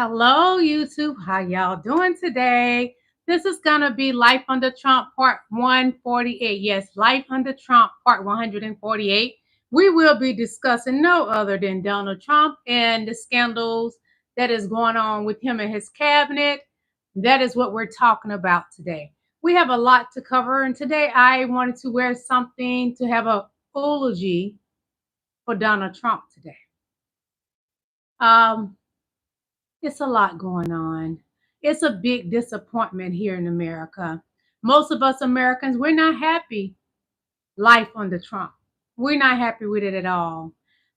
Hello, YouTube. How y'all doing today? This is going to be Life Under Trump Part 148. Yes, Life Under Trump Part 148. We will be discussing no other than Donald Trump and the scandals that is going on with him and his cabinet. That is what we're talking about today. We have a lot to cover, and today I wanted to wear something to have a eulogy for Donald Trump today. It's a lot going on. It's a big disappointment here in America. Most of us Americans, we're not happy life under Trump. We're not happy with it at all.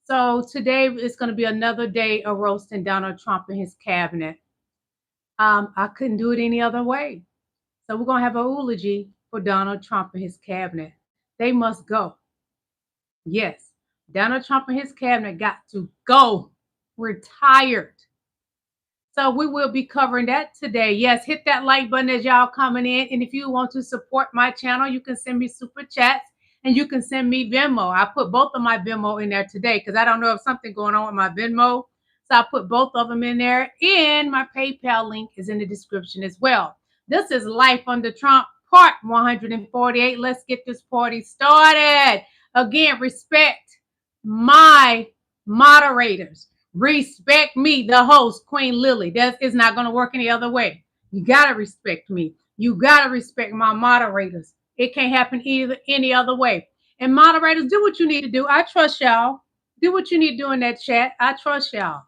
So today is going to be another day of roasting Donald Trump and his cabinet. I couldn't do it any other way. So we're going to have a eulogy for Donald Trump and his cabinet. They must go. Yes, Donald Trump and his cabinet got to go. We're tired. So we will be covering that today. Yes, hit that like button as y'all coming in. And if you want to support my channel, you can send me super chats and you can send me Venmo. I put both of my Venmo in there today because I don't know if something going on with my Venmo. So I put both of them in there. And my PayPal link is in the description as well. This is Life Under Trump Part 148. Let's get this party started. Again, respect my moderators. Respect me, the host, Queen Lillie. That is not going to work any other way. You got to respect me. You got to respect my moderators. It can't happen any other way. And moderators, do what you need to do. I trust y'all. Do what you need to do in that chat. I trust y'all.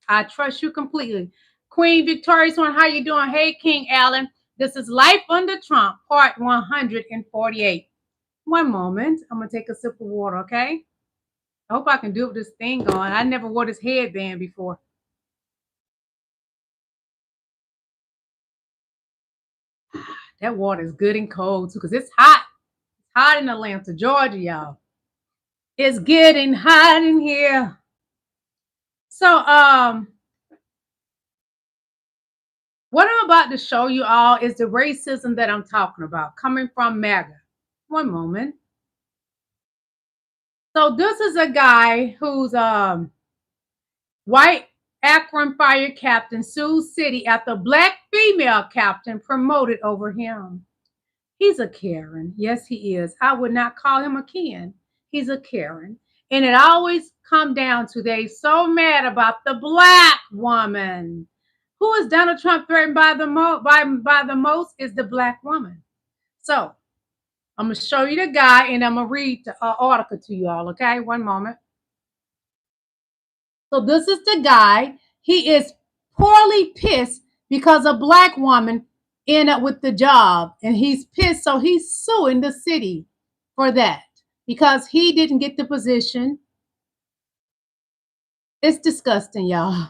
I trust you completely. Queen Victorious One, how you doing? Hey, King Allen. This is Life Under Trump, Part 148. One moment. I'm going to take a sip of water, okay? I hope I can do it with this thing on. I never wore this headband before. That water is good and cold too, because it's hot. It's hot in Atlanta, Georgia, y'all. It's getting hot in here. So, what I'm about to show you all is the racism that I'm talking about, coming from MAGA. One moment. So this is a guy who's white Akron fire captain sues city after black female captain promoted over him. He's a Karen. Yes, he is. I would not call him a Ken. He's a Karen. And it always come down to they so mad about the black woman. Who is Donald Trump threatened by the most is the black woman. So I'm going to show you the guy and I'm going to read the article to you all, okay? One moment. So this is the guy. He is poorly pissed because a black woman ended up with the job. And he's pissed, so he's suing the city for that because he didn't get the position. It's disgusting, y'all.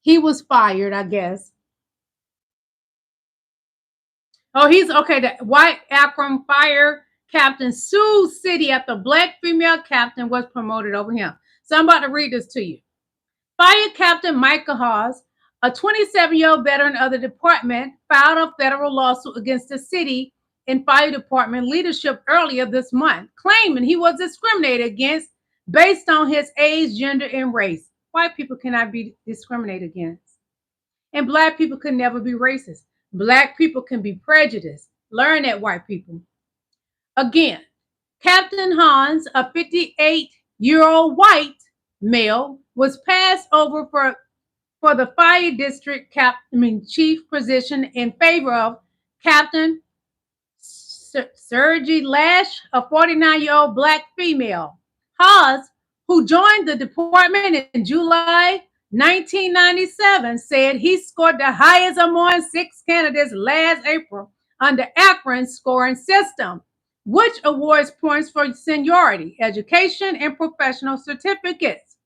He was fired, I guess. Oh, he's okay. The white Akron fire captain sues city after black female captain was promoted over him. So I'm about to read this to you. Fire Captain Michael Haas, a 27-year-old veteran of the department, filed a federal lawsuit against the city and fire department leadership earlier this month, claiming he was discriminated against based on his age, gender, and race. White people cannot be discriminated against. And black people can never be racist. Black people can be prejudiced. Learn that, white people. Again, Captain Hans, a 58-year-old white male, was passed over for the fire district chief position in favor of Captain Sergey Lash, a 49-year-old black female. Haas, who joined the department in July 1997, said he scored the highest among 6 candidates last April under Akron's scoring system, which awards points for seniority, education, and professional certificates.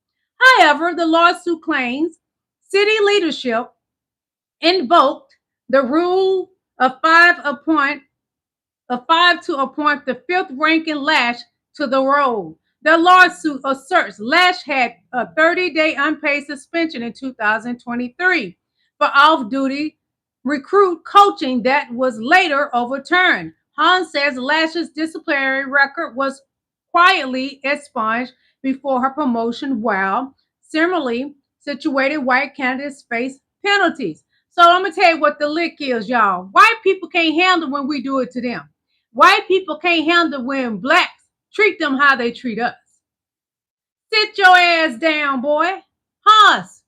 However, the lawsuit claims city leadership invoked the rule of 5 to appoint the 5th ranking Lash to the role. The lawsuit asserts Lash had a 30-day unpaid suspension in 2023 for off-duty recruit coaching that was later overturned. Hans says Lash's disciplinary record was quietly expunged before her promotion, while similarly situated white candidates face penalties. So I'm going to tell you what the lick is, y'all. White people can't handle when we do it to them. White people can't handle when blacks treat them how they treat us. Sit your ass down, boy. Hans,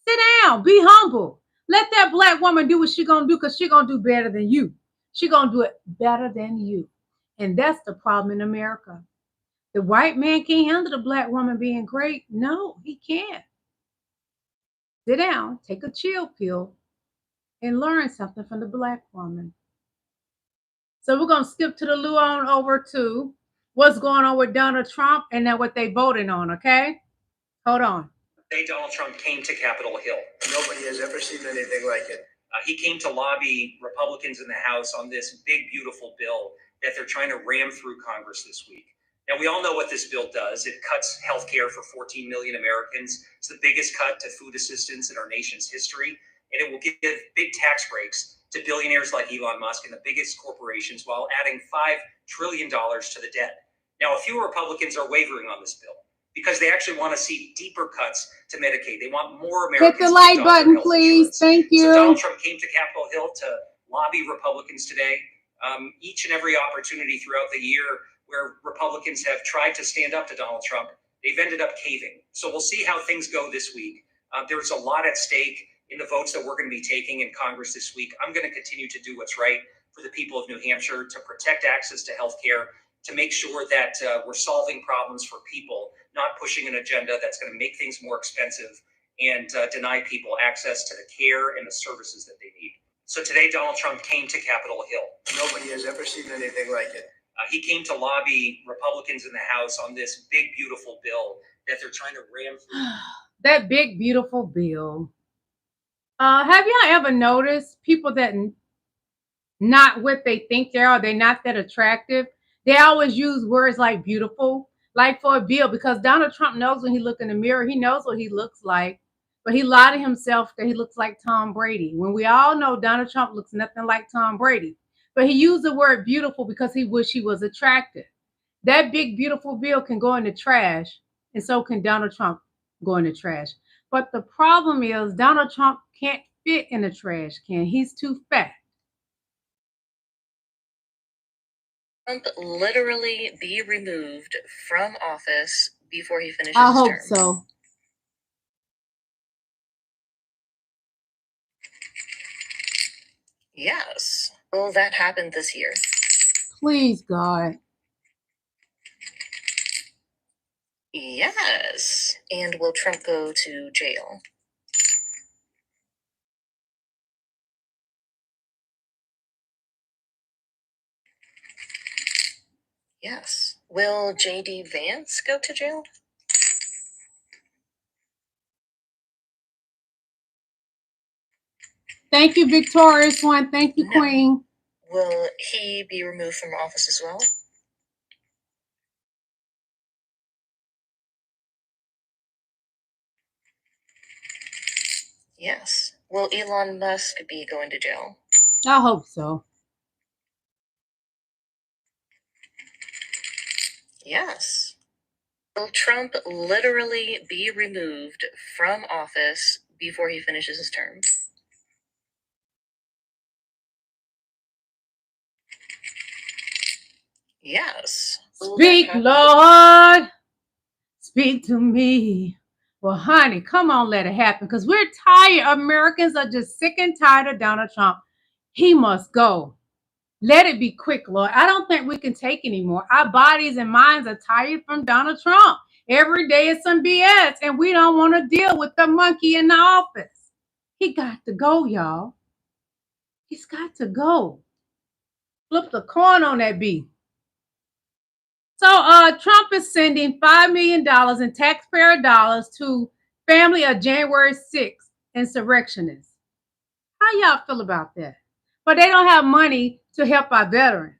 sit down. Be humble. Let that black woman do what she going to do because she going to do better than you. She going to do it better than you. And that's the problem in America. The white man can't handle the black woman being great. No, he can't. Sit down, take a chill pill, and learn something from the black woman. So we're going to skip to the Lou on over to what's going on with Donald Trump and then what they voted on, okay? Hold on. Today, Donald Trump came to Capitol Hill. Nobody has ever seen anything like it. He came to lobby Republicans in the House on this big, beautiful bill that they're trying to ram through Congress this week. Now, we all know what this bill does. It cuts health care for 14 million Americans. It's the biggest cut to food assistance in our nation's history. And it will give big tax breaks to billionaires like Elon Musk and the biggest corporations while adding $5 trillion to the debt. Now, a few Republicans are wavering on this bill because they actually want to see deeper cuts to Medicaid. They want more Americans. Hit the like button, please. Thank you. So Donald Trump came to Capitol Hill to lobby Republicans today. Each and every opportunity throughout the year where Republicans have tried to stand up to Donald Trump, they've ended up caving. So we'll see how things go this week. There's a lot at stake in the votes that we're going to be taking in Congress this week. I'm going to continue to do what's right for the people of New Hampshire, to protect access to health care, to make sure that we're solving problems for people, not pushing an agenda that's going to make things more expensive and deny people access to the care and the services that they need. So today, Donald Trump came to Capitol Hill. Nobody has ever seen anything like it. He came to lobby Republicans in the House on this big, beautiful bill that they're trying to ram through. That big, beautiful bill. Have y'all ever noticed people that not what they think they are, they're not that attractive? They always use words like beautiful, like for a bill, because Donald Trump knows when he looks in the mirror, he knows what he looks like, but he lied to himself that he looks like Tom Brady. When we all know Donald Trump looks nothing like Tom Brady, but he used the word beautiful because he wished he was attractive. That big, beautiful bill can go in the trash, and so can Donald Trump go in the trash. But the problem is Donald Trump can't fit in a trash can. He's too fat. Trump literally be removed from office before he finishes I his hope term? so. Yes. Will that happen this year? Please, God. Yes. And will Trump go to jail? Yes. Will jdvance go to jail? Thank you, victorious one. Thank you, No. Queen. Will he be removed from office as well? Yes. Will Elon Musk be going to jail? I hope so. Yes. Will Trump literally be removed from office before he finishes his term? Yes. Speak, Lord. Speak to me. Well, honey, come on, let it happen. Because we're tired. Americans are just sick and tired of Donald Trump. He must go. Let it be quick, Lord. I don't think we can take anymore. Our bodies and minds are tired from Donald Trump. Every day is some BS, and we don't want to deal with the monkey in the office. He got to go, y'all. He's got to go. Flip the coin on that B. So Trump is sending $5 million in taxpayer dollars to family of January 6th insurrectionists. How y'all feel about that? But they don't have money to help our veterans.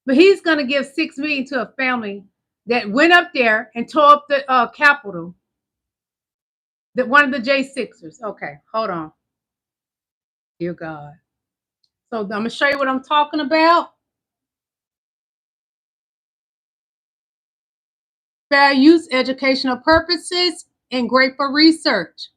But he's going to give $6 million to a family that went up there and tore up the Capitol. That one of the J6ers. Okay, hold on. Dear God. So I'm going to show you what I'm talking about. Fair use, educational purposes, and great for research.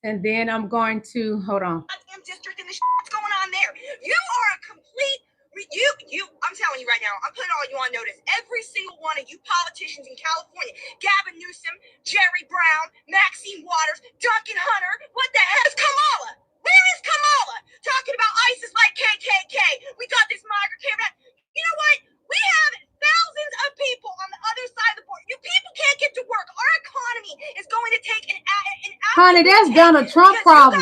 And then I'm going to, hold on. Goddamn district and the what's going on there. You are a complete, I'm telling you right now, I'm putting all you on notice. Every single one of you politicians in California, Gavin Newsom, Jerry Brown, Maxine Waters, Duncan Hunter, what the hell is Kamala? Where is Kamala? Talking about ISIS like KKK. We got this migrant caravan. You know what? We have thousands of people on the other side of the border. You people can't get to work. Our economy is going to take an Honey, that's Donald Trump problem.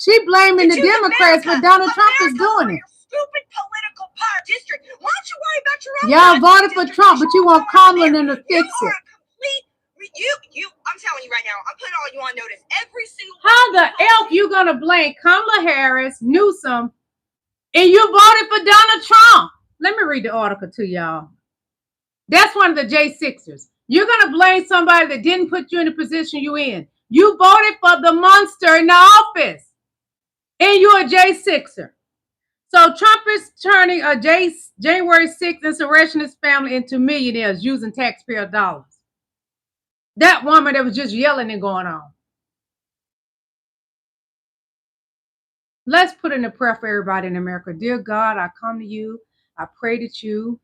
She blaming the Democrats, but Donald Trump is doing it. Stupid political power district. Why don't you worry about your own? Y'all voted for Trump, but you want Kamala to fix it. I'm telling you right now, I'm putting all you on notice. Every single. How the F you gonna blame Kamala Harris, Newsom, and you voted for Donald Trump? Let me read the article to y'all. That's one of the J6ers. You're gonna blame somebody that didn't put you in the position you in. You voted for the monster in the office, and you're a J6er. So Trump is turning a January 6th insurrectionist family into millionaires using taxpayer dollars. That woman that was just yelling and going on. Let's put in a prayer for everybody in America. Dear God, I come to you. I pray that you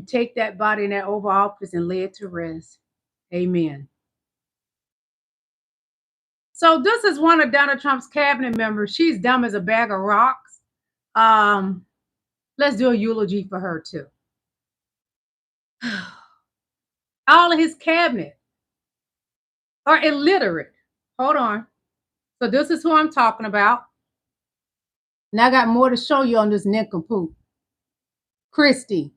take that body in that Oval Office and lay it to rest. Amen. So this is one of Donald Trump's cabinet members. She's dumb as a bag of rocks. Let's do a eulogy for her too. All of his cabinet are illiterate. Hold on. So this is who I'm talking about. And I got more to show you on this nincompoop. Christie.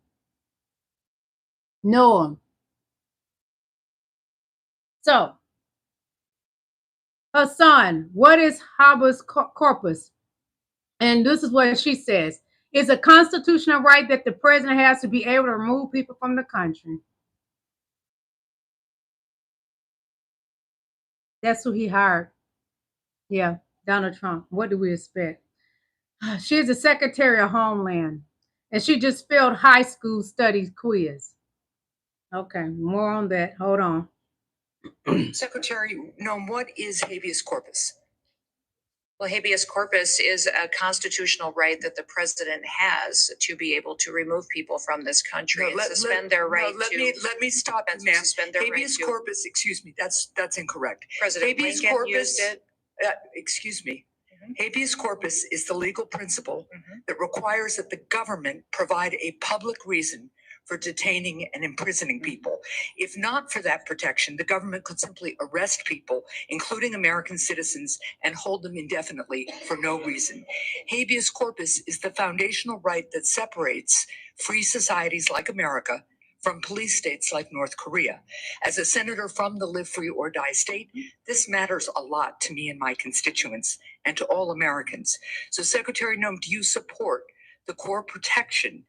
Noam. So, her son, what is habeas corpus? And this is what she says. It's a constitutional right that the president has to be able to remove people from the country. That's who he hired. Yeah, Donald Trump. What do we expect? She's the Secretary of Homeland, and she just failed high school studies quiz. Okay, more on that. Hold on. Secretary Noam, what is habeas corpus? Well, habeas corpus is a constitutional right that the president has to be able to remove people from this country and suspend their right to. Let me stop, ma'am. Suspend their habeas right corpus. Excuse me. That's incorrect. President habeas Lincoln corpus used it. Excuse me. Habeas corpus is the legal principle that requires that the government provide a public reason for detaining and imprisoning people. If not for that protection, the government could simply arrest people, including American citizens, and hold them indefinitely for no reason. Habeas corpus is the foundational right that separates free societies like America from police states like North Korea. As a senator from the Live Free or Die state, this matters a lot to me and my constituents and to all Americans. So, Secretary Noam, do you support the core protection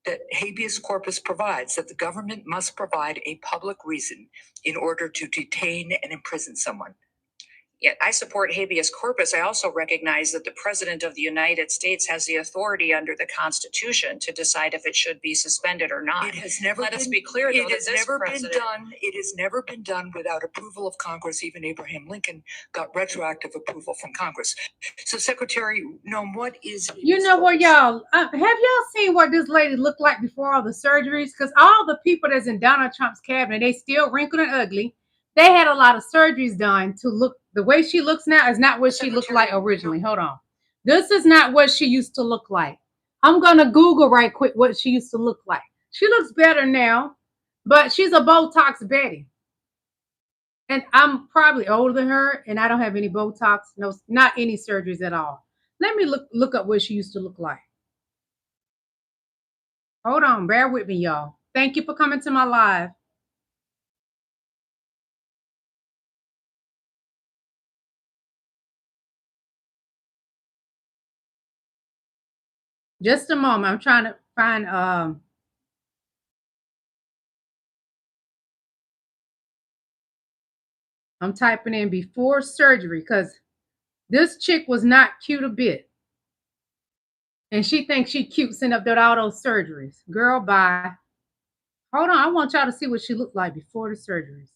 that habeas corpus provides, that the government must provide a public reason in order to detain and imprison someone? Yeah, I support habeas corpus. I also recognize that the president of the United States has the authority under the Constitution to decide if it should be suspended or not. It has never Let been, us be clear, though, it has that this never president, been done. It has never been done without approval of Congress. Even Abraham Lincoln got retroactive approval from Congress. So, Secretary Noam, what is you know what, y'all? Have y'all seen what this lady looked like before all the surgeries? Because all the people that's in Donald Trump's cabinet, they still wrinkled and ugly. They had a lot of surgeries done to look. The way she looks now is not what she looked like originally. Hold on. This is not what she used to look like. I'm going to Google right quick what she used to look like. She looks better now, but she's a Botox Betty. And I'm probably older than her, and I don't have any Botox, no, not any surgeries at all. Let me look up what she used to look like. Hold on, bear with me, y'all. Thank you for coming to my live. Just a moment. I'm trying to find I'm typing in before surgery because this chick was not cute a bit. And she thinks she cute sitting up there all those surgeries. Girl, bye. Hold on. I want y'all to see what she looked like before the surgeries.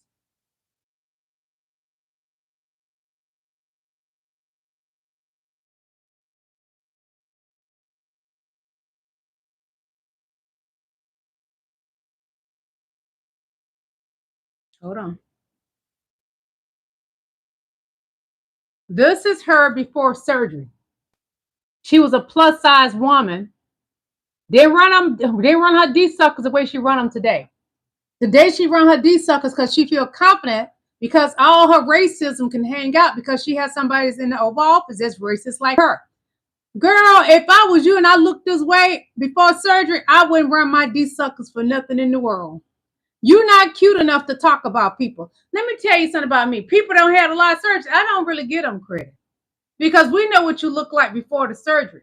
Hold on. This is her before surgery. She was a plus size woman. They run her D suckers the way she run them today. The day she run her D suckers because she feel confident because all her racism can hang out because she has somebody that's in the Oval Office that's racist like her. Girl, if I was you and I looked this way before surgery, I wouldn't run my D suckers for nothing in the world. You're not cute enough to talk about people. Let me tell you something about me. People don't have a lot of surgery. I don't really give them credit because we know what you look like before the surgeries.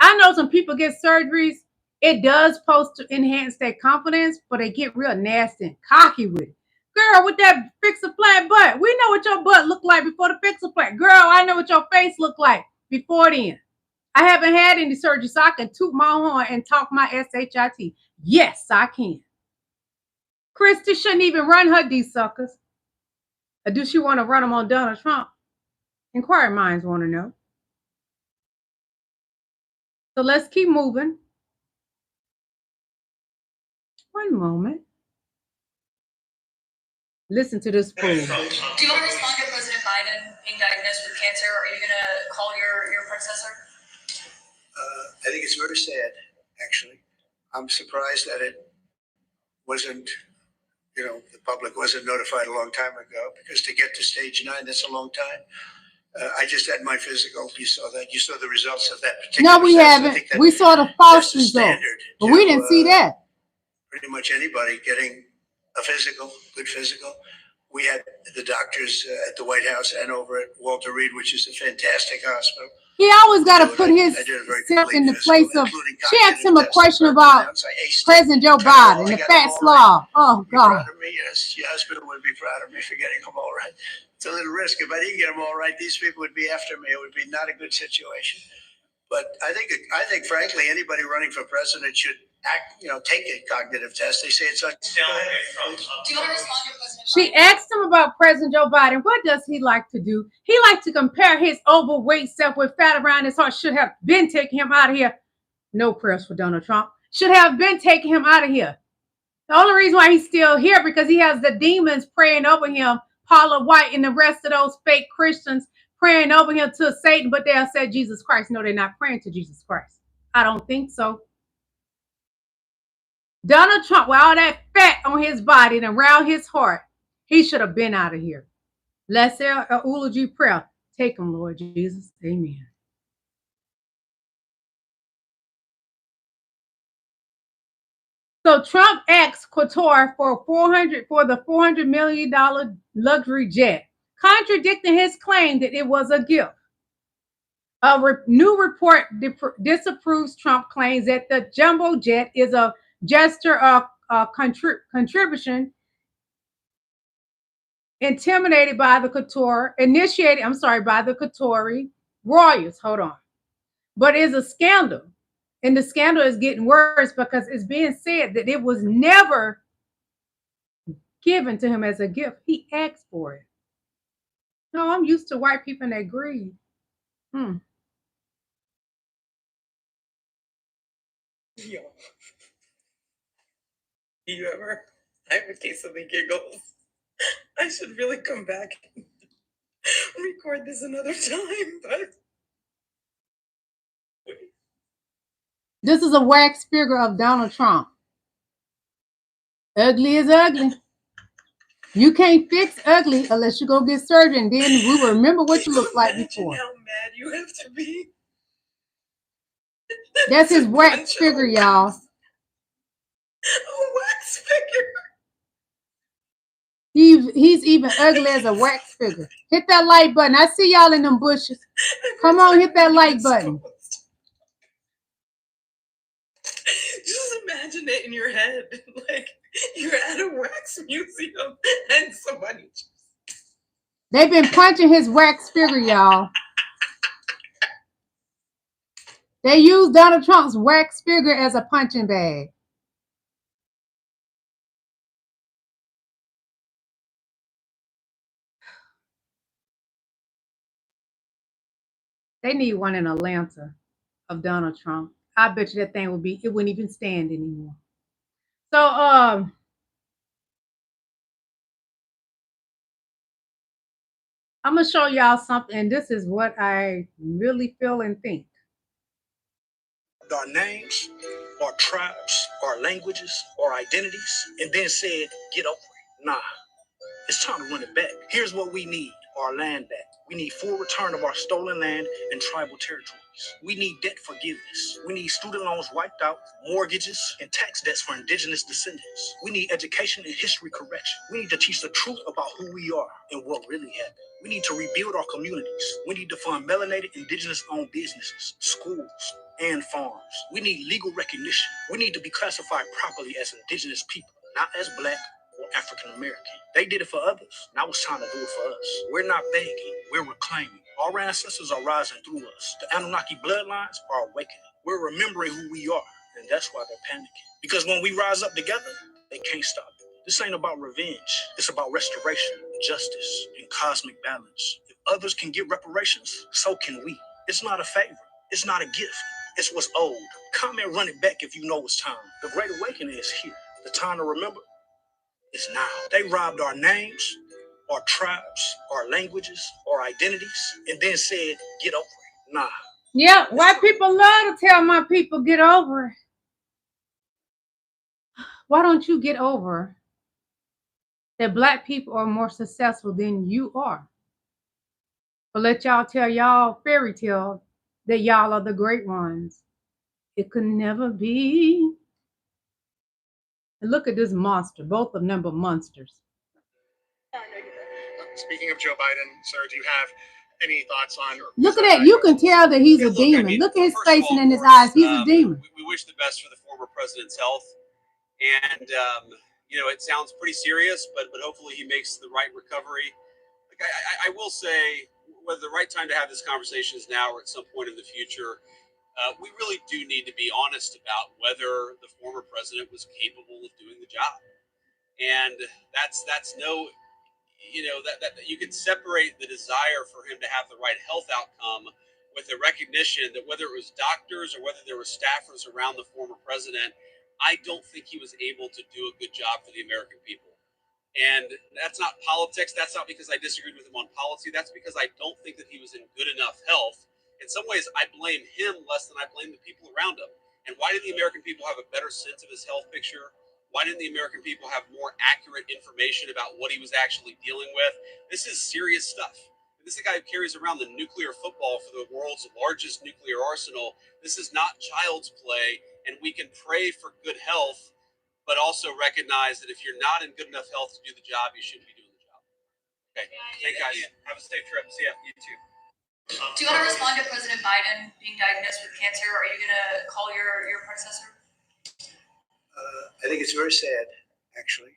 I know some people get surgeries. It does supposed to enhance their confidence, but they get real nasty and cocky with it. Girl, with that fix-a-flat butt, we know what your butt looked like before the fix-a-flat. Girl, I know what your face looked like before then. I haven't had any surgery, so I can toot my horn and talk my SHIT. Yes, I can. Christy shouldn't even run her D suckers. Or do she want to run them on Donald Trump? Inquiring minds want to know. So let's keep moving. One moment. Listen to this fool. Do you want to respond to President Biden being diagnosed with cancer? Are you going to call your predecessor? I think it's very sad, actually. I'm surprised that it wasn't, the public wasn't notified a long time ago, because to get to stage 9, that's a long time. I just had my physical. You saw that. You saw the results of that particular No, we haven't. We saw the false results, but we didn't see that. Pretty much anybody getting a physical, good physical. We had the doctors at the White House and over at Walter Reed, which is a fantastic hospital. He always got to put himself in the place of. She asked him a question about President Joe Biden, the fat slob. Oh, God. Your husband would be proud of me for getting them all right. It's a little risk. If I didn't get them all right, these people would be after me. It would be not a good situation. But I think, frankly, anybody running for president should take a cognitive test. They say it's like. Do you want to respond to President Biden? She asked him about President Joe Biden. What does he like to do? He likes to compare his overweight self with fat around his heart. Should have been taking him out of here. No prayers for Donald Trump. Should have been taking him out of here. The only reason why he's still here because he has the demons praying over him. Paula White and the rest of those fake Christians praying over him to Satan, but they'll say Jesus Christ. No, they're not praying to Jesus Christ. I don't think so. Donald Trump, with all that fat on his body and around his heart, he should have been out of here. Let's say a eulogy prayer. Take him, Lord Jesus. Amen. So Trump asked Couture for the $400 million luxury jet, contradicting his claim that it was a gift. A new report disapproves Trump claims that the jumbo jet is a gesture of contribution initiated by the Couture royals. Hold on. But it's a scandal. And the scandal is getting worse because it's being said that it was never given to him as a gift. He asked for it. No, I'm used to white people and their greed. Yo. Do you ever? I have a case of the giggles. I should really come back and record this another time, but. This is a wax figure of Donald Trump. Ugly is ugly. You can't fix ugly unless you go get surgery, and then we will remember what you looked like before. How mad you have to be. That's his wax figure, y'all. A wax figure. He's even ugly as a wax figure. Hit that like button. I see y'all in them bushes. Come on, hit that like button. Just imagine it in your head, like you're at a wax museum and somebody. They've been punching his wax figure, y'all. They use Donald Trump's wax figure as a punching bag. They need one in Atlanta of Donald Trump. I bet you that thing it wouldn't even stand anymore. So I'm going to show y'all something, and this is what I really feel and think. Our names, our tribes, our languages, our identities, and then said, get over it. Nah, it's time to run it back. Here's what we need: our land back. We need full return of our stolen land and tribal territories. We need debt forgiveness. We need student loans wiped out, mortgages, and tax debts for indigenous descendants. We need education and history correction. We need to teach the truth about who we are and what really happened. We need to rebuild our communities. We need to fund melanated indigenous-owned businesses, schools, and farms. We need legal recognition. We need to be classified properly as indigenous people, not as Black or African American. They did it for others. Now it's time to do it for us. We're not begging, we're reclaiming. Our ancestors are rising through us. The Anunnaki bloodlines are awakening. We're remembering who we are, and that's why they're panicking. Because when we rise up together, they can't stop it. This ain't about revenge. It's about restoration, justice, and cosmic balance. If others can get reparations, so can we. It's not a favor. It's not a gift. It's what's owed. Come and run it back if you know it's time. The Great Awakening is here. The time to remember is now. They robbed our names, our tribes, our languages, our identities, and then said, get over it. Nah. Yeah, white people love to tell my people, get over it. Why don't you get over that Black people are more successful than you are? But let y'all tell y'all fairy tale that y'all are the great ones. It could never be. And look at this monster. Both of them are monsters. Speaking of Joe Biden, sir, do you have any thoughts on? Look at that. You can tell that he's a demon. Look at his face and in his eyes. He's a demon. We wish the best for the former president's health. And, you know, it sounds pretty serious, but hopefully he makes the right recovery. Like I will say, whether the right time to have this conversation is now or at some point in the future, we really do need to be honest about whether the former president was capable of doing the job. And that's no, you know, that you can separate the desire for him to have the right health outcome with the recognition that whether it was doctors or whether there were staffers around the former president, I don't think he was able to do a good job for the American people. And that's not politics. That's not because I disagreed with him on policy. That's because I don't think that he was in good enough health. In some ways, I blame him less than I blame the people around him. And why did the American people have a better sense of his health picture? Why didn't the American people have more accurate information about what he was actually dealing with? This is serious stuff. This is the guy who carries around the nuclear football for the world's largest nuclear arsenal. This is not child's play, and we can pray for good health, but also recognize that if you're not in good enough health to do the job, you shouldn't be doing the job. Okay, thank you guys. Have a safe trip. See ya. You too. Do you want to respond to President Biden being diagnosed with cancer? Are you going to call your predecessor? I think it's very sad, actually.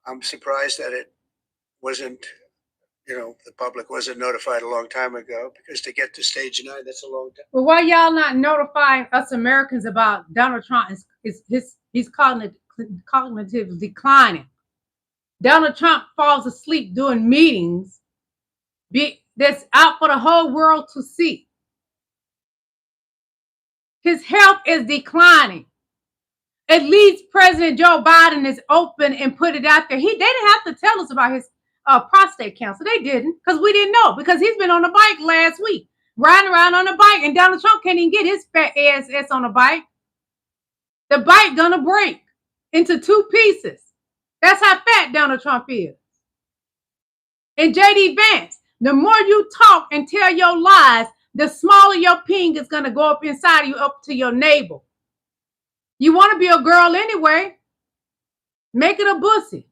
I'm surprised that it wasn't, the public wasn't notified a long time ago, because to get to stage 9, that's a long time. Well, why y'all not notifying us Americans about Donald Trump? He's cognitive declining. Donald Trump falls asleep doing meetings that's out for the whole world to see. His health is declining. At least President Joe Biden is open and put it out there. They didn't have to tell us about his prostate cancer. They didn't, because we didn't know, because he's been on the bike last week, riding around on the bike, and Donald Trump can't even get his fat ass on the bike. The bike gonna break into 2 pieces. That's how fat Donald Trump is. And jdvance, the more you talk and tell your lies, the smaller your ping is gonna go up inside of you, up to your navel. You want to be a girl anyway. Make it a pussy.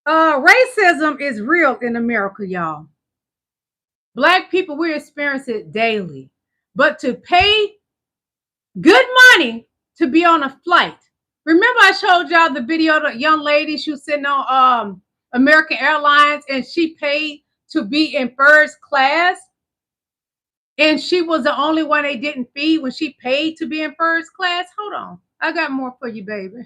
Racism is real in America, y'all. Black people, we experience it daily. But to pay good money to be on a flight. Remember I showed y'all the video of the young lady, she was sitting on American Airlines, and she paid to be in first class, and she was the only one they didn't feed when she paid to be in first class. Hold on, I got more for you, baby,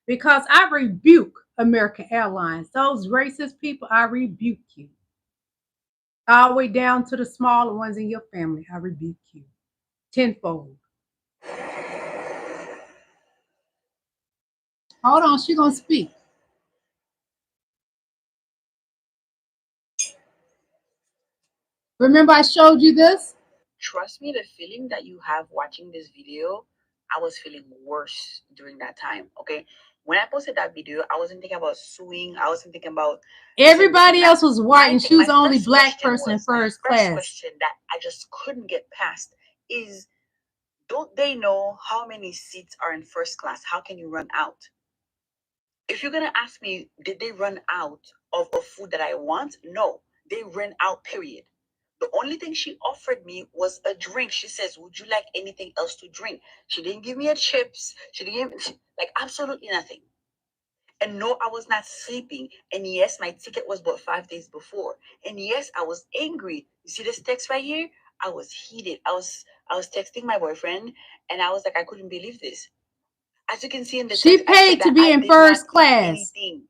because I rebuke American Airlines. Those racist people, I rebuke you. All the way down to the smaller ones in your family, I rebuke you tenfold. Hold on, she gonna speak. Remember I showed you this? Trust me, the feeling that you have watching this video, I was feeling worse during that time. Okay. When I posted that video, I wasn't thinking about suing. I wasn't thinking about everybody else was white and she was the only my black question person in was- my first class. question that I just couldn't get past is, don't they know how many seats are in first class? How can you run out? If you're gonna ask me, did they run out of food that I want? No, they ran out, period. The only thing she offered me was a drink. She says, would you like anything else to drink? She didn't give me a chips. She didn't give me, like, absolutely nothing. And no, I was not sleeping. And yes, my ticket was bought 5 days before. And yes, I was angry. You see this text right here? I was heated. I was texting my boyfriend and I was like, I couldn't believe this. As you can see in the she text, I said paid to that be I in did first not eat class. anything.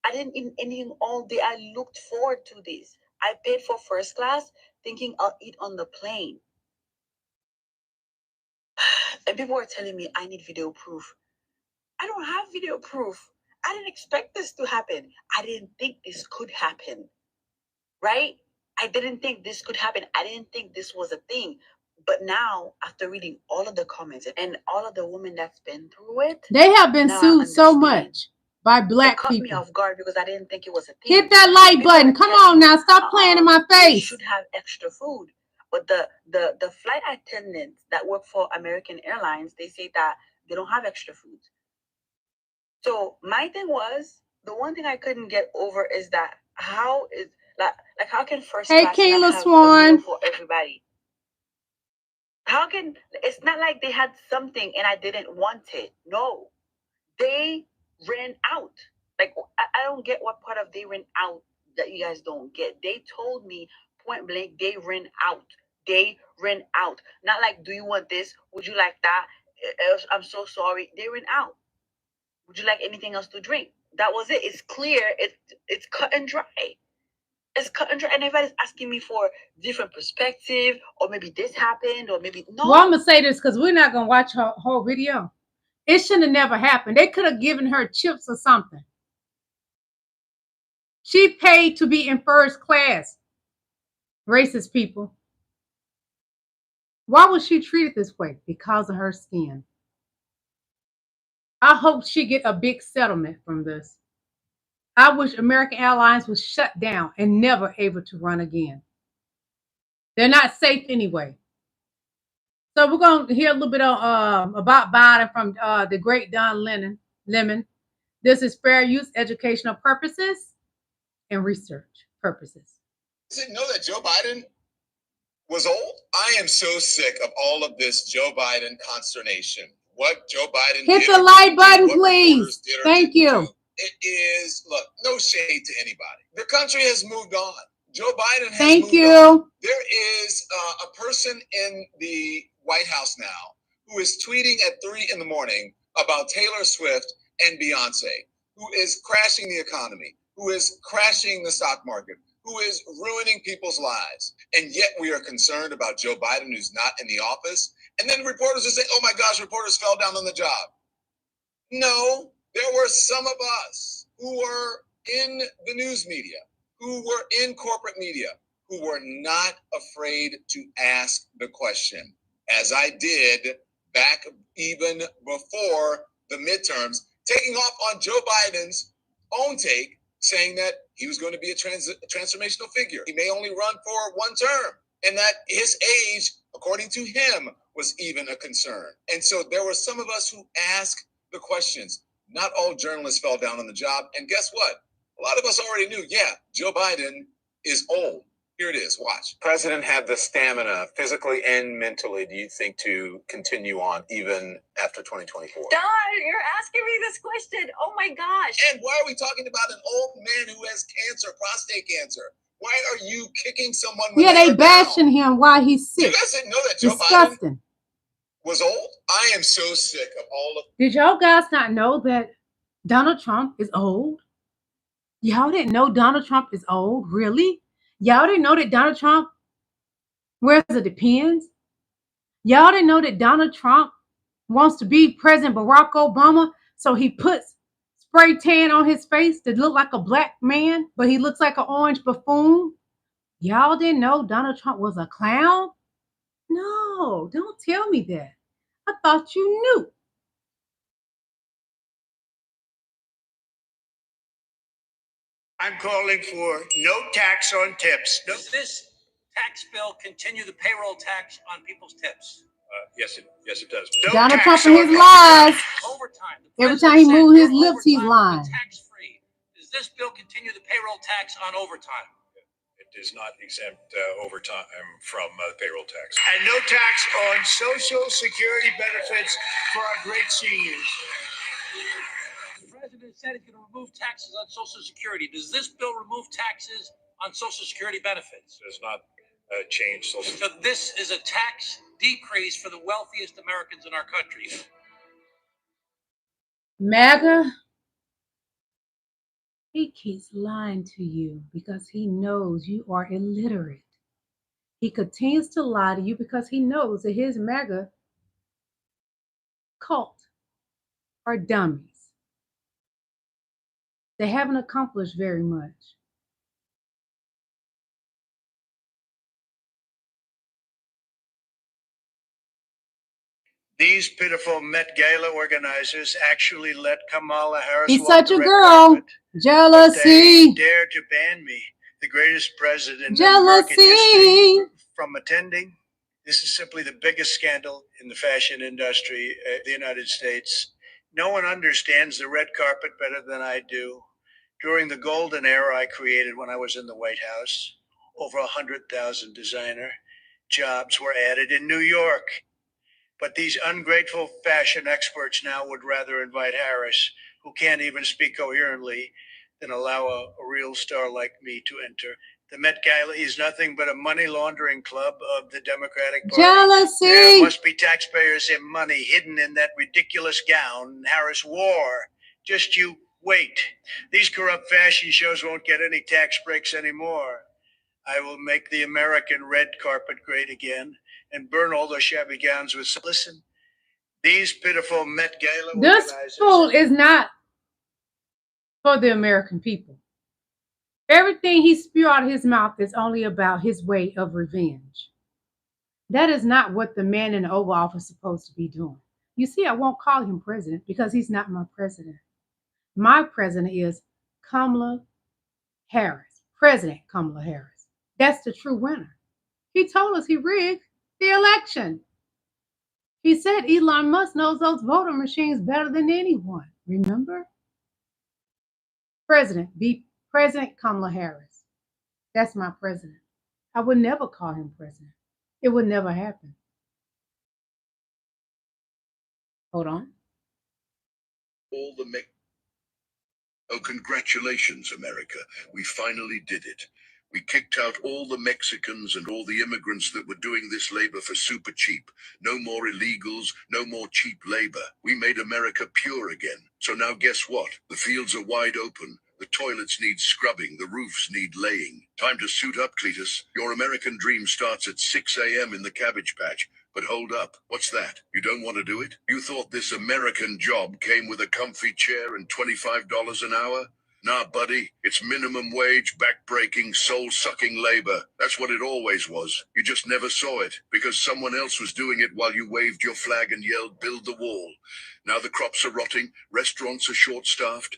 I didn't eat anything all day. I looked forward to this. I paid for first class thinking I'll eat on the plane. And people were telling me I need video proof. I don't have video proof. I didn't expect this to happen. I didn't think this could happen. Right? I didn't think this could happen. I didn't think this was a thing. But now, after reading all of the comments and all of the women that's been through it, they have been now I sued so understand. much by It black caught me people. off guard because I didn't think it was a thing. Hit that like People button. are Come telling on me, now. Stop playing in my we face. should have extra food. But the flight attendants that work for American Airlines, they say that they don't have extra food. So my thing was, the one thing I couldn't get over is that how is like how can first Hey, class King not have a LaSwan. meal for everybody? How can, it's not like they had something and I didn't want it. No, they ran out. Like I don't get what part of they ran out that you guys don't get. They told me point blank they ran out. They ran out. Not like, do you want this? Would you like that? I'm so sorry. They ran out. Would you like anything else to drink? That was it. It's clear. It's cut and dry. It's cut and dry. And everybody's asking me for different perspective, or maybe this happened, or maybe no. Well, I'm gonna say this because we're not gonna watch her whole video. It shouldn't have never happened. They could have given her chips or something. She paid to be in first class. Racist people. Why was she treated this way? Because of her skin. I hope she get a big settlement from this. I wish American Airlines was shut down and never able to run again. They're not safe anyway. So we're going to hear a little bit on, about Biden from the great Don Lemon. This is fair use, educational purposes, and research purposes. Does it know that Joe Biden was old? I am so sick of all of this Joe Biden consternation. What Joe Biden hit did the like button, please. Thank you. It is, look, no shade to anybody. The country has moved on. Joe Biden has Thank moved you. on. There is a person in the White House now who is tweeting at 3 in the morning about Taylor Swift and Beyonce, who is crashing the economy, who is crashing the stock market, who is ruining people's lives. And yet we are concerned about Joe Biden, who's not in the office. And then reporters will say, oh my gosh, reporters fell down on the job. No, there were some of us who were in the news media, who were in corporate media, who were not afraid to ask the question, as I did back even before the midterms, taking off on Joe Biden's own take, saying that he was going to be a transformational figure. He may only run for one term, and that his age, according to him, was even a concern. And so there were some of us who asked the questions. Not all journalists fell down on the job. And guess what? A lot of us already knew, yeah, Joe Biden is old. Here it is. Watch. President had the stamina, physically and mentally, do you think, to continue on even after 2024? Don, you're asking me this question. Oh my gosh. And why are we talking about an old man who has cancer, prostate cancer? Why are you kicking someone when they bashing him while he's sick? You guys didn't know that Joe Disgusting. Biden was old? I am so sick of all of... Did y'all guys not know that Donald Trump is old? Y'all didn't know Donald Trump is old? Really? Y'all didn't know that Donald Trump wears the Depends? Y'all didn't know that Donald Trump wants to be President Barack Obama So he puts spray tan on his face to look like a black man, but he looks like an orange buffoon. Y'all didn't know Donald Trump was a clown? No, don't tell me that. I thought you knew. I'm calling for no tax on tips. No. Does this tax bill continue the payroll tax on people's tips? Yes, it does. No Donald tax Trump and his on lies. Overtime. Every time he moves his lips, he's lying. Tax-free. Does this bill continue the payroll tax on overtime? It does not exempt overtime from payroll tax. And no tax on Social Security benefits for our great seniors. The president said he's going to remove taxes on Social Security. Does this bill remove taxes on Social Security benefits? Does not change Social So this is a tax decrease for the wealthiest Americans in our country. MAGA, he keeps lying to you because he knows you are illiterate. He continues to lie to you because he knows that his MAGA cult are dummies. They haven't accomplished very much. These pitiful Met Gala organizers actually let Kamalaharris He's walk such the a red girl. carpet, but Jealousy. they dare to ban me, the greatest president in Jealousy. American history, from attending. This is simply the biggest scandal in the fashion industry of the United States. No one understands the red carpet better than I do. During the golden era I created when I was in the White House, over 100,000 designer jobs were added in New York. But these ungrateful fashion experts now would rather invite Harris, who can't even speak coherently, than allow a real star like me to enter. The Met Gala is nothing but a money laundering club of the Democratic Party. Jealousy. There must be taxpayers and money hidden in that ridiculous gown Harris wore. Just you wait. These corrupt fashion shows won't get any tax breaks anymore. I will make the American red carpet great again and burn all those shabby gowns with. Listen, these pitiful Met Gala This organizers. fool is not for the American people. Everything he spew out of his mouth is only about his way of revenge. That is not what the man in the Oval Office is supposed to be doing. You see, I won't call him president because he's not my president. My president is Kamala Harris, President Kamala Harris. That's the true winner. He told us he rigged the election. He said Elon Musk knows those voter machines better than anyone. Remember? President Kamala Harris. That's my president. I would never call him president. It would never happen. Hold on. Oh, congratulations, America. We finally did it. We kicked out all the Mexicans and all the immigrants that were doing this labor for super cheap. No more illegals, no more cheap labor. We made America pure again. So now guess what? The fields are wide open. The toilets need scrubbing. The roofs need laying. Time to suit up, Cletus. Your American dream starts at 6 a.m. in the Cabbage Patch. But hold up, what's that? You don't want to do it? You thought this American job came with a comfy chair and $25 an hour? Nah, buddy, it's minimum wage, back-breaking, soul-sucking labor. That's what it always was. You just never saw it, because someone else was doing it while you waved your flag and yelled, build the wall. Now the crops are rotting, restaurants are short-staffed,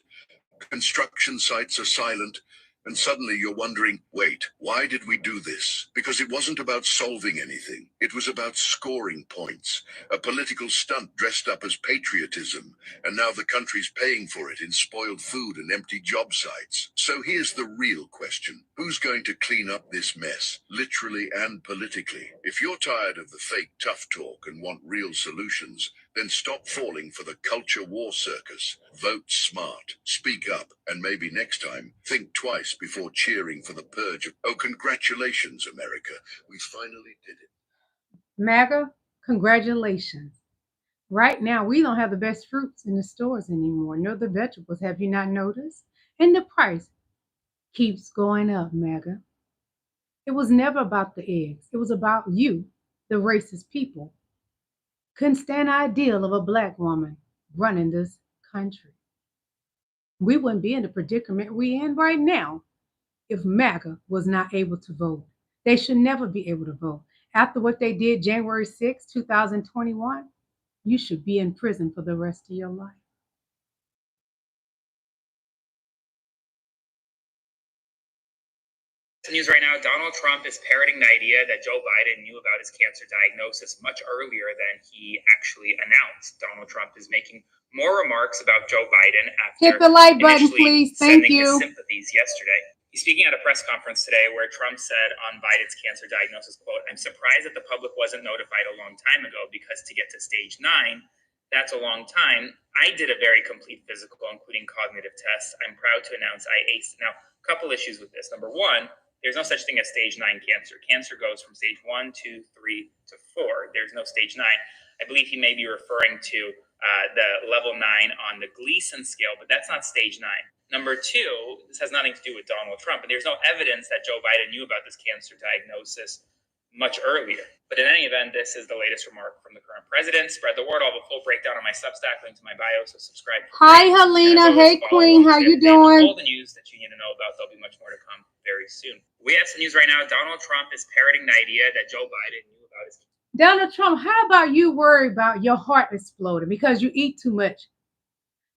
construction sites are silent, and suddenly you're wondering, wait, why did we do this? Because it wasn't about solving anything. It was about scoring points. A political stunt dressed up as patriotism. And now the country's paying for it in spoiled food and empty job sites. So here's the real question. Who's going to clean up this mess, literally and politically? If you're tired of the fake tough talk and want real solutions, then stop falling for the culture war circus. Vote smart, speak up, and maybe next time, think twice before cheering for the purge of. Oh, congratulations, America. We finally did it. MAGA, congratulations. Right now, we don't have the best fruits in the stores anymore, nor the vegetables. Have you not noticed? And the price keeps going up, MAGA. It was never about the eggs. It was about you, the racist people. Couldn't stand the ideal of a black woman running this country. We wouldn't be in the predicament we're in right now if MAGA was not able to vote. They should never be able to vote. After what they did January 6, 2021, you should be in prison for the rest of your life. News right now, Donald Trump is parroting the idea that Joe Biden knew about his cancer diagnosis much earlier than he actually announced. Donald Trump is making more remarks about Joe Biden after hit the like button, initially please. Thank sending his you. sympathies yesterday. He's speaking at a press conference today where Trump said on Biden's cancer diagnosis, quote, "I'm surprised that the public wasn't notified a long time ago because to get to stage 9, that's a long time. I did a very complete physical, including cognitive tests. I'm proud to announce I aced." Now, a couple issues with this. Number one, there's no such thing as stage 9 cancer. Cancer goes from stage 1, 2, 3 to 4. There's no stage 9. I believe he may be referring to the level 9 on the Gleason scale, but that's not stage 9. Number two, this has nothing to do with Donald Trump, and there's no evidence that Joe Biden knew about this cancer diagnosis much earlier. But in any event, this is the latest remark from the current president. Spread the word. I'll have a full breakdown on my Substack, link to my bio, so subscribe. Hi, Helena. Hey, Queen. How you doing? All the news that you need to know about. There'll be much more to come very soon. We have some news right now. Donald Trump is parroting the idea that Joe Biden knew about his. Donald Trump, how about you worry about your heart exploding because you eat too much?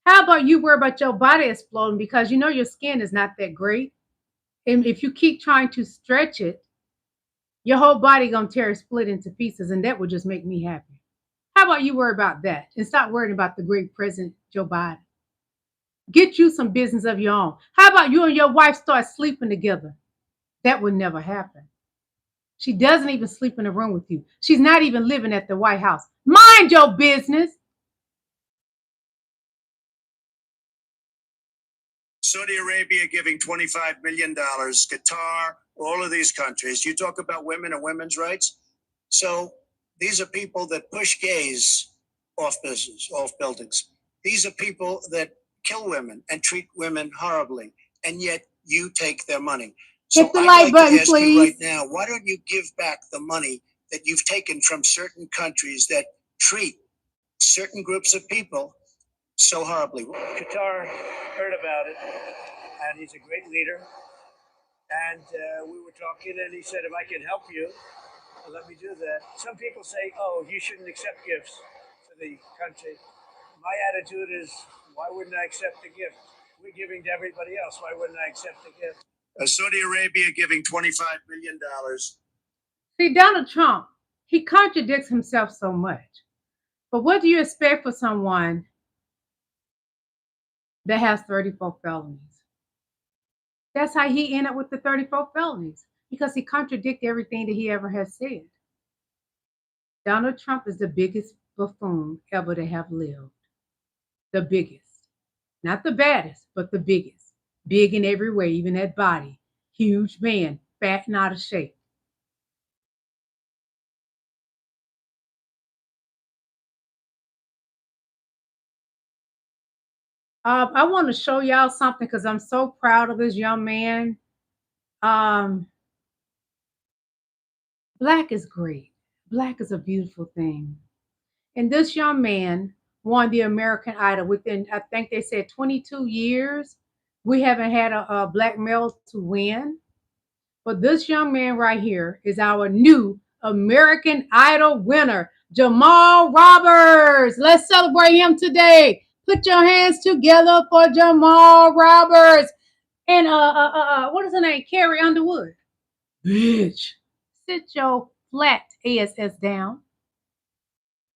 How about you worry about your body exploding because you know your skin is not that great? And if you keep trying to stretch it, your whole body gonna tear and split into pieces, and that would just make me happy. How about you worry about that and stop worrying about the great President Joe Biden? Get you some business of your own. How about you and your wife start sleeping together? That would never happen. She doesn't even sleep in a room with you. She's not even living at the White House. Mind your business. Saudi Arabia giving $25 million, Qatar, all of these countries. You talk about women and women's rights. So these are people that push gays off buildings. These are people that kill women and treat women horribly, and yet you take their money. So hit the like button, please. Right now, why don't you give back the money that you've taken from certain countries that treat certain groups of people so horribly? Qatar heard about it, and he's a great leader. And we were talking, and he said, if I can help you, let me do that. Some people say, oh, you shouldn't accept gifts for the country. My attitude is, why wouldn't I accept the gift? We're giving to everybody else. Why wouldn't I accept the gift? Saudi Arabia giving $25 million. See, Donald Trump, he contradicts himself so much. But what do you expect for someone that has 34 felonies? That's how he ended up with the 34 felonies, because he contradicted everything that he ever has said. Donald Trump is the biggest buffoon ever to have lived. The biggest. Not the baddest, but the biggest. Big in every way, even that body. Huge man, fat and out of shape. I want to show y'all something because I'm so proud of this young man. Black is great. Black is a beautiful thing. And this young man won the American Idol within, I think they said 22 years. We haven't had a black male to win. But this young man right here is our new American Idol winner, Jamal Roberts. Let's celebrate him today. Put your hands together for Jamal Roberts. And what is her name? Carrie Underwood. Bitch, sit your flat ass down.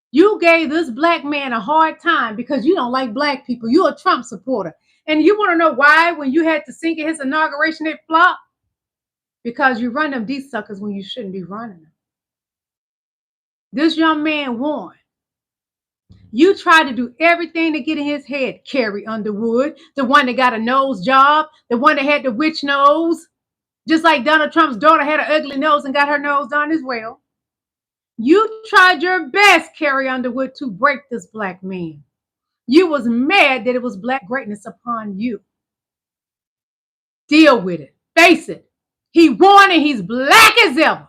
You gave this black man a hard time because you don't like black people. You're a Trump supporter. And you want to know why when you had to sing at his inauguration it flopped? Because you run them these suckers when you shouldn't be running them. This young man won. You tried to do everything to get in his head. Carrie Underwood, the one that got a nose job, the one that had the witch nose, just like Donald Trump's daughter had an ugly nose and got her nose done as well. You tried your best, Carrie Underwood, to break this black man. You was mad that it was black greatness upon you. Deal with it. Face it. He won and he's black as ever.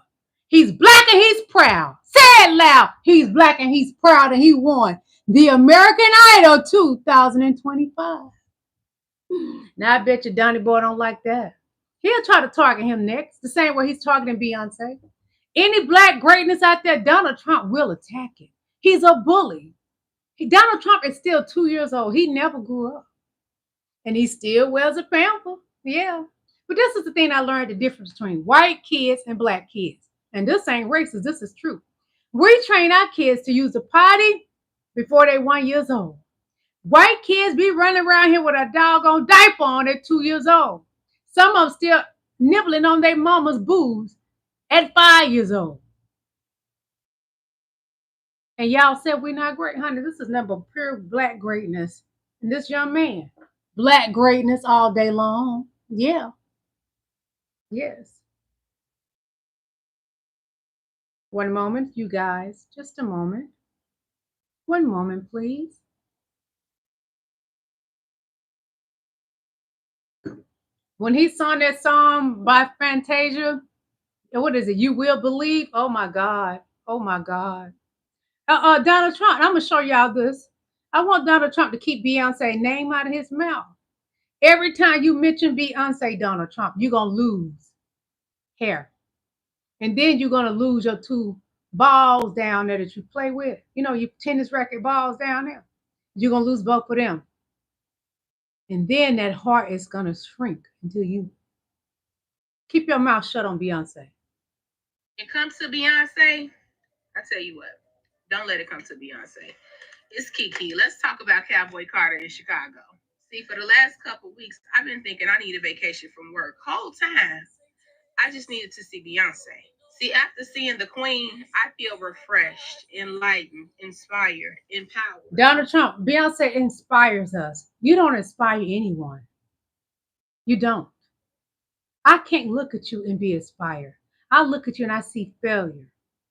He's black and he's proud. Say it loud. He's black and he's proud and he won. The American Idol 2025. Now I bet you Donnie Boy don't like that. He'll try to target him next, the same way he's targeting Beyonce. Any black greatness out there, Donald Trump will attack it. He's a bully. Donald Trump is still 2 years old. He never grew up. And he still wears a pamper. Yeah. But this is the thing I learned, the difference between white kids and black kids. And this ain't racist. This is true. We train our kids to use the potty before they're 1 year old. White kids be running around here with a doggone diaper on at 2 years old. Some of them still nibbling on their mama's boobs at 5 years old. And y'all said we're not great. Honey, this is number pure black greatness. And this young man, black greatness all day long. Yeah. Yes. One moment, you guys. Just a moment. One moment, please. When he sung that song by Fantasia, what is it? You Will Believe? Oh my God. Oh my God. Donald Trump, I'm gonna show y'all this. I want Donald Trump to keep Beyonce's name out of his mouth. Every time you mention Beyonce, Donald Trump, you're gonna lose hair. And then you're gonna lose your 2 balls down there that you play with. You know, your tennis racket balls down there. You're gonna lose both of them. And then that heart is gonna shrink until you keep your mouth shut on Beyonce. When it comes to Beyonce, I tell you what, don't let it come to Beyonce. It's Kiki. Let's talk about Cowboy Carter in Chicago. See, for the last couple weeks, I've been thinking I need a vacation from work. Whole time, I just needed to see Beyonce. See, after seeing the Queen, I feel refreshed, enlightened, inspired, empowered. Donald Trump, Beyonce inspires us. You don't inspire anyone. You don't. I can't look at you and be inspired. I look at you and I see failure.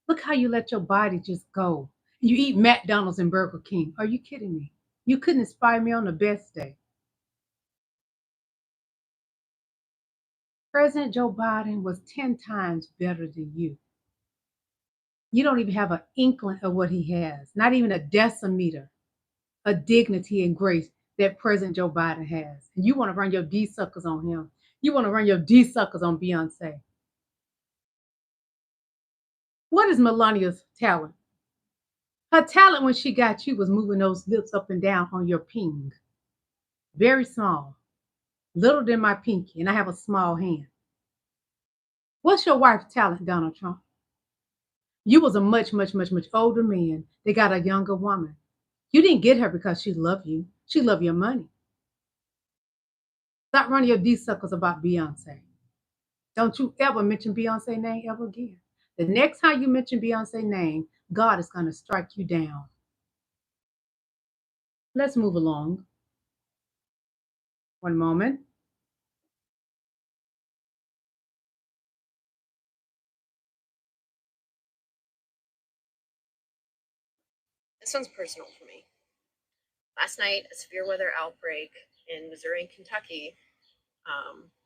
Look how you let your body just go. You eat McDonald's and Burger King. Are you kidding me? You couldn't inspire me on the best day. President Joe Biden was 10 times better than you. You don't even have an inkling of what he has, not even a decimeter of dignity and grace that President Joe Biden has. And you want to run your D-suckers on him. You want to run your D-suckers on Beyonce. What is Melania's talent? Her talent when she got you was moving those lips up and down on your ping. Very small. Little than my pinky, and I have a small hand. What's your wife's talent, Donald Trump? You was a much, much, much, much older man. They got a younger woman. You didn't get her because she loved you. She loved your money. Stop running your D-suckers about Beyonce. Don't you ever mention Beyonce's name ever again. The next time you mention Beyonce's name, God is going to strike you down. Let's move along. One moment. This one's personal for me. Last night, a severe weather outbreak in Missouri and Kentucky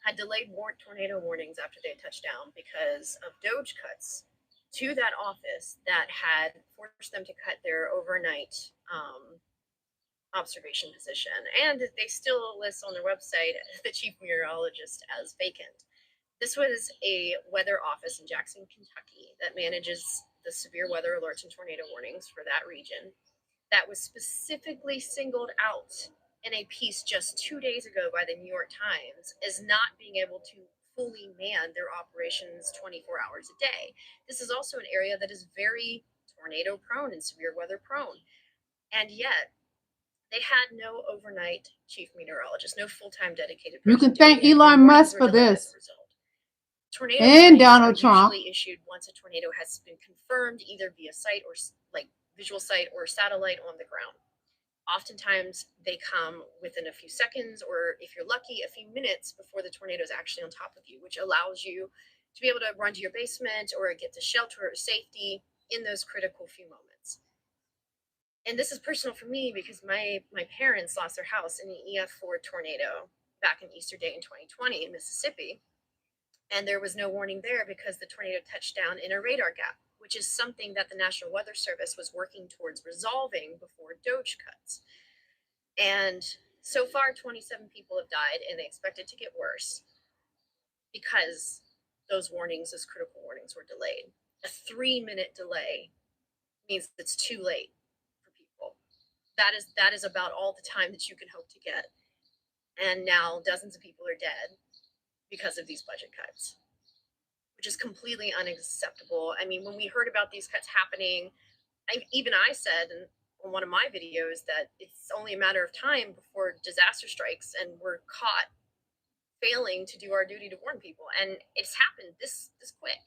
had delayed tornado warnings after they touched down because of Doge cuts to that office that had forced them to cut their overnight observation position. And they still list on their website the chief meteorologist as vacant. This was a weather office in Jackson, Kentucky that manages the severe weather alerts and tornado warnings for that region that was specifically singled out in a piece just 2 days ago by the New York Times as not being able to fully man their operations 24 hours a day. This is also an area that is very tornado prone and severe weather prone. And yet they had no overnight chief meteorologist, no full-time dedicated person. You can thank Elon Musk for this. Tornado and Donald Trump usually issued once a tornado has been confirmed, either via sight or like visual sight or satellite on the ground. Oftentimes they come within a few seconds, or if you're lucky, a few minutes before the tornado is actually on top of you, which allows you to be able to run to your basement or get to shelter or safety in those critical few moments. And this is personal for me because my parents lost their house in an EF4 tornado back in Easter Day in 2020 in Mississippi. And there was no warning there because the tornado touched down in a radar gap, which is something that the National Weather Service was working towards resolving before DOGE cuts. And so far, 27 people have died, and they expect it to get worse because those warnings, those critical warnings, were delayed. A 3-minute delay means it's too late for people. That is about all the time that you can hope to get. And now dozens of people are dead because of these budget cuts, which is completely unacceptable. I mean, when we heard about these cuts happening, I said in one of my videos that it's only a matter of time before disaster strikes and we're caught failing to do our duty to warn people. And it's happened this quick.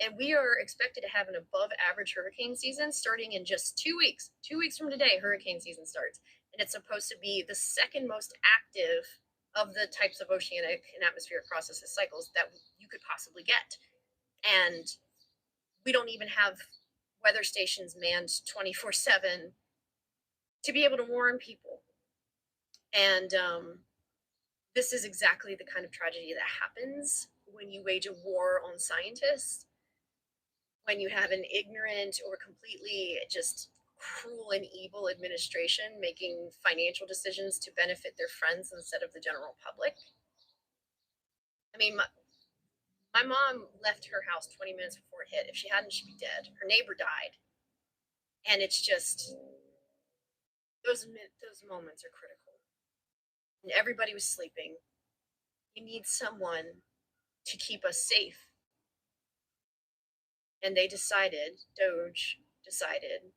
And we are expected to have an above average hurricane season starting in just 2 weeks. 2 weeks from today, hurricane season starts. And it's supposed to be the second most active of the types of oceanic and atmospheric processes cycles that you could possibly get. And we don't even have weather stations manned 24/7 to be able to warn people. And this is exactly the kind of tragedy that happens when you wage a war on scientists, when you have an ignorant or completely just cruel and evil administration making financial decisions to benefit their friends instead of the general public. I mean, my mom left her house 20 minutes before it hit. If she hadn't, she'd be dead. Her neighbor died. And it's just, those moments are critical. And everybody was sleeping. You need someone to keep us safe. And they decided, DOGE decided,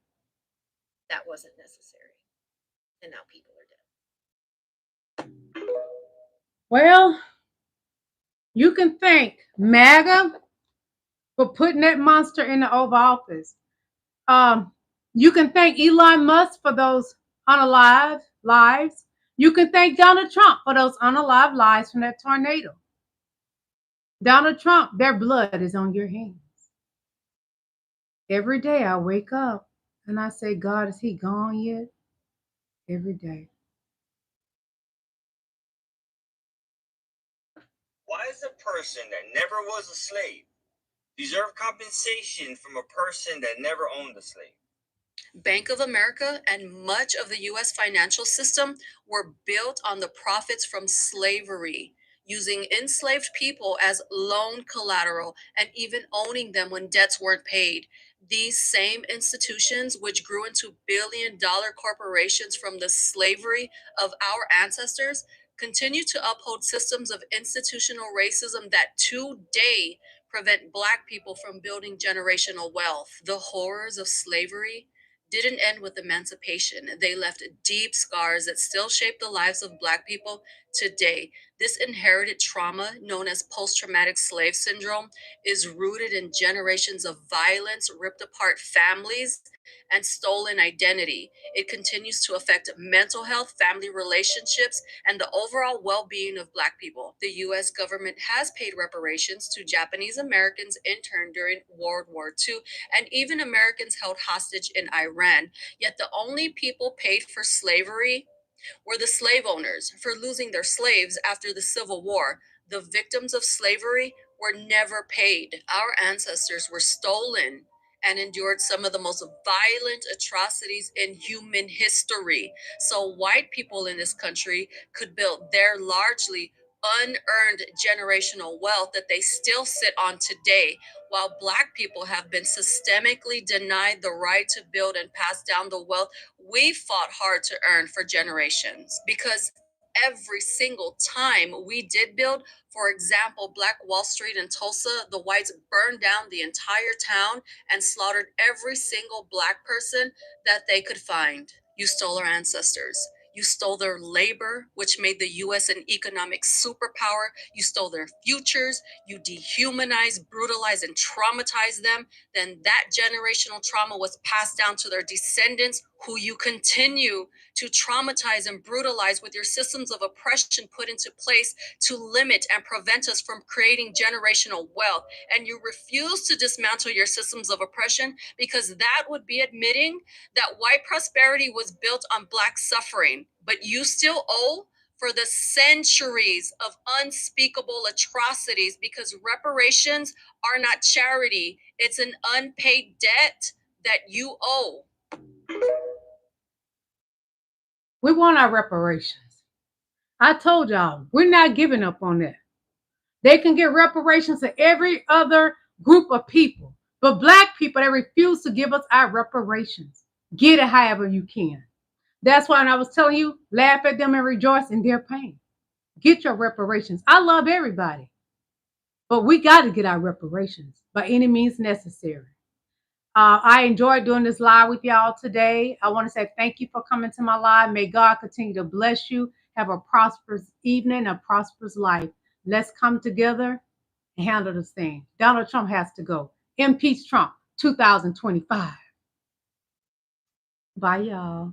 that wasn't necessary. And now people are dead. Well, you can thank MAGA for putting that monster in the Oval Office. You can thank Elon Musk for those unalived lives. You can thank Donald Trump for those unalived lives from that tornado. Donald Trump, their blood is on your hands. Every day I wake up and I say, God, is he gone yet? Every day. Why does a person that never was a slave deserve compensation from a person that never owned a slave? Bank of America and much of the U.S. financial system were built on the profits from slavery, using enslaved people as loan collateral and even owning them when debts weren't paid. These same institutions, which grew into billion-dollar corporations from the slavery of our ancestors, continue to uphold systems of institutional racism that today prevent Black people from building generational wealth. The horrors of slavery didn't end with emancipation. They left deep scars that still shape the lives of Black people today. This inherited trauma, known as post-traumatic slave syndrome, is rooted in generations of violence, ripped apart families, and stolen identity. It continues to affect mental health, family relationships, and the overall well-being of Black people. The U.S. government has paid reparations to Japanese Americans interned during World War II, and even Americans held hostage in Iran. Yet the only people paid for slavery were the slave owners for losing their slaves after the Civil War. The victims of slavery were never paid. Our ancestors were stolen and endured some of the most violent atrocities in human history. So white people in this country could build their largely unearned generational wealth that they still sit on today, while Black people have been systemically denied the right to build and pass down the wealth we fought hard to earn for generations. Because every single time we did build, for example, Black Wall Street in Tulsa, the whites burned down the entire town and slaughtered every single Black person that they could find. You stole our ancestors. You stole their labor, which made the U.S. an economic superpower. You stole their futures. You dehumanized, brutalized, and traumatized them. Then that generational trauma was passed down to their descendants, who you continue to traumatize and brutalize with your systems of oppression put into place to limit and prevent us from creating generational wealth. And you refuse to dismantle your systems of oppression because that would be admitting that white prosperity was built on Black suffering. But you still owe for the centuries of unspeakable atrocities, because reparations are not charity. It's an unpaid debt that you owe. We want our reparations. I told y'all, we're not giving up on that. They can get reparations to every other group of people. But Black people, they refuse to give us our reparations. Get it however you can. That's why when I was telling you, laugh at them and rejoice in their pain. Get your reparations. I love everybody. But we got to get our reparations by any means necessary. I enjoyed doing this live with y'all today. I want to say thank you for coming to my live. May God continue to bless you. Have a prosperous evening, a prosperous life. Let's come together and handle this thing. Donald Trump has to go. Impeach Trump 2025. Bye, y'all.